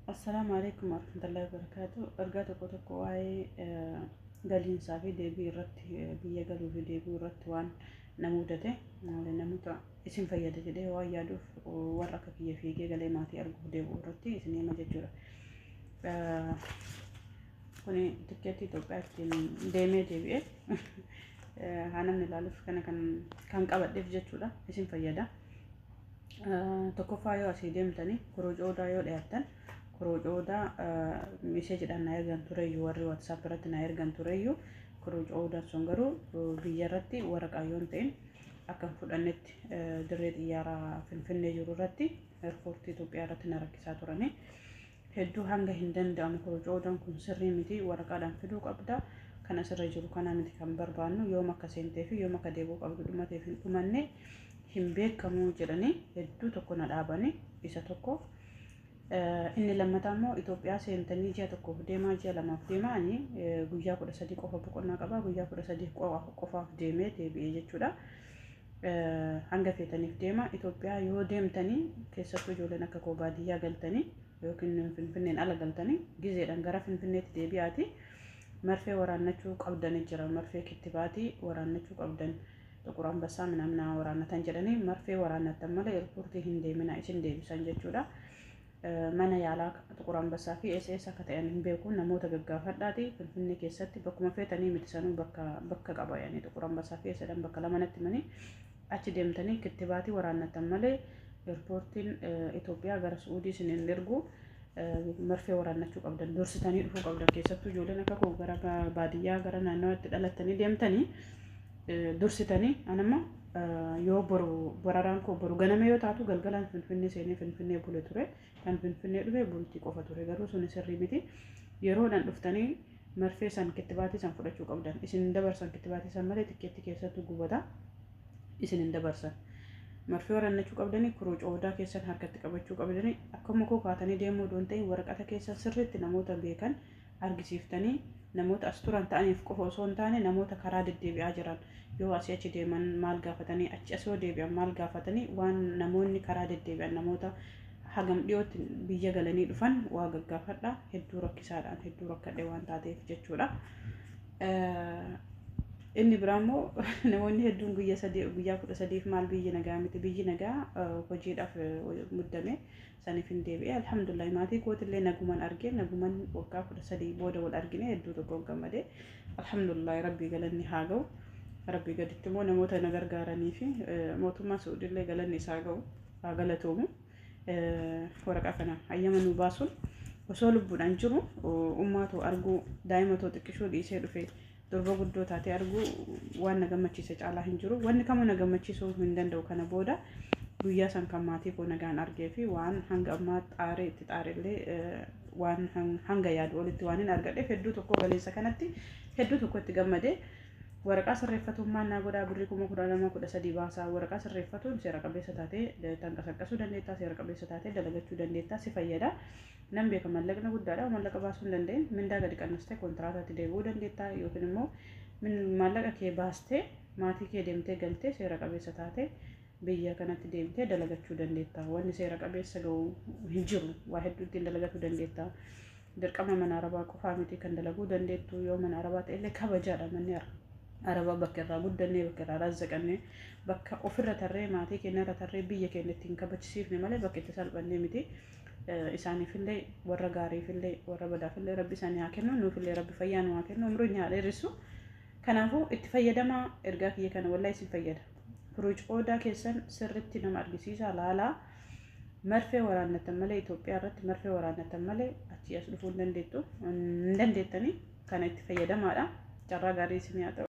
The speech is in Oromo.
Assalamu alaikum warahmatullahi wabarakatuh. Ergaa tokko waa'ee galiinsaa fi deebii irratti biyya galuu fi deebi'uu irratti waan na mudate namoota isin fayyada jedhee waan yaaduuf warra akka kiyya fiigee galee maatii arguuf deebi'uu irratti isin hima jechuudha. Kuni tikkeetti Itoophiyaa ittiin deemee deebi'ee haa namni ilaaluuf kan qabadheef jechuudha isin fayyada. Tokkoffaa yoo asii deemtanii korojoodaa yoo dhiyaattan korojoodaa meesheejiidhaan na ergan tureyyuu warri WhatsApp irratti na ergan tureyyuu korojoodaan sun garuu biyya irratti waraqaa yoo ta'in akka fudhannetti dirree xiyyaaraa Finfinnee jiru irratti eerpoortii Itoophiyaa irratti na rakkisaa turani. Hedduu hanga hin danda'amu korojoodaan kun sirrii miti waraqaadhaan fiduu qabda. Kana sirra jiru kana miti kan barbaannu yoom akka seentee fi yoom akka deebi'uu qabdu dhumateef hin dhumanne hin beekamu jedhanii hedduu tokko na dhaabani isa tokko. Inni lammataa immoo Itoophiyaa seentanii ji'a tokkoof deemaa ji'a lamaaf deemaanii guyyaa 13 qofa boqonnaa qaba guyyaa 13 qofaaf deemee deebi'ee jechuudha. Hanga feetaniif deema Itoophiyaa yoo deemtanii keessattuu ijoolleen akka koo baadiyyaa galtanii yookiin Finfinneen ala galtanii gizeedhaan gara Finfinneetti deebi'aati marfee waraannachuu qabdan jira marfee kittibaatii waraannachuu qabdan Xuqur Anbassaa minamna waraannatan jedhanii marfee waraannatan malee eerpoortii hin deemina isin deebisan jechuudha. Mana yaalaa Xuqur Anbassaa fi SS akka ta'an hin beeku namoota gaggaafadhaati Finfinnee keessatti bakkuma feetanii miti sanuu bakka qaba yaani Xuqur Anbassaa fi SS bakka lamanatti mani achi deemtanii kittibaatii waraannatan malee eerpoortiin Itoophiyaa gara Suudii isiniin ergu marfee waraannachuu qabdan dursitanii dhufuu qabdan keessattuu ijoolleen akka koo gara baadiyyaa gara naannawaatti dhalattanii deemtanii dursitanii anamma yoo boraraan koo boru ganame yoo taatu galgalaan Finfinnee seenee Finfinnee bule ture kan Finfinnee dhufe bultii qofa ture garuu sun sirrii miti yeroodhaan dhuftanii marfee san kittibaatii san fudhachuu qabdan isin dabarsan kittibaatii san malee tikkeetti keessattuu gubata isin dabarsan marfee waraannachuu qabdanii korojoodaa keessan harkatti qabachuu qabdanii akkuma koo kaatanii deemuu doon ta'e waraqata keessa sirriitti namoota beekan argisiiftanii namoota as turan ta'aniif qofa osoo hin taane namoota karaa deddeebi'aa jiran yoo asii achi deeman maal gaafatanii achi asoo deebi'an maal gaafatanii waan namoonni karaa deddeebi'an namoota hagam dhiyootti biyya galanii dhufan waa gaggaafadha hedduu rakkisaadhaan hedduu rakkadhe waan taateef jechuudha. Inni biraammoo namoonni hedduun guyyaa 13 maal biyyi nagaa miti biyyi nagaa hojiidhaaf muddame saniif hin deebi'e alhamdulillah maatii kootillee naguman argee naguman waggaa 13 booda wal argine hedduu tokko gammadee alhamdulillah rabbii galanni haa ga'u rabbii gaditti immoo namoota na gargaaranii fi mootummaa Suudiillee galanni isaa ga'u haa galatoomu. Waraqaa kana hayyama nu baasuun osoo lubbuudhaan jiru ummaatu arguu daa'imatoo xiqqishuu dhiisee dhufe durba guddoo taatee arguu waan na gammachiise caalaa hin jiru wanni kamuu na gammachiisuu hin danda'u kana booda guyyaa san kan maatii koo nagaan argee fi waan hanga ammaa xaaree itti xaareellee waan hanga yaadu olitti waan hin argadheef hedduu tokko galeessa kanatti hedduu tokko itti gammadee waraqaa sirreeffatummaan naa godhaa birrii 12,13 baasaa waraqaa sirreeffatuun seera qabeessa taatee tanqasaqqasuu dandeettaa seera qabeessa taatee dalagachuu dandeettaa si fayyada. Nan beeka mallaqna guddaadha mallaqa baasuu hin dandeenye mindaa gadi qannastee kontiraataatti deebi'uu dandeettaa yookiin immoo mallaqa kee baastee maatii kee deemtee galtee seera qabeessa taatee biyya kanatti deemtee dalagachuu dandeettaa wanni seera qabeessa ga'u hin jiru waa hedduu ittiin dalagachuu dandeettaa. Dirqama mana arabaa qofaa miti kan dalaguu dandeettu yoo mana arabaa ta'ellee kabajaadha manni arabaa bakka irraa guddannee bakka irraa razzaqannee bakka ofirra tarree maatii keenya irra tarree biyya keenya ittiin kabachisiifne malee bakka itti salphannee miti. Isaaniifillee warra gaariifillee warra badaafillee rabbi isaanii haa kennu nuufillee rabbi fayyaa nu haa kennu umrii haa dheeressu. Kanaafuu itti fayyadamaa ergaa kiyya kana wallahi isin fayyada. Korojoodaa keessan sirriitti nama argisiisa laalaa marfee waraannatan malee Itoophiyaa irratti marfee waraannatan malee achi as dhufuu hin dandeettanii kana itti fayyadamaadha. Carraa gaarii isin haa ta'u.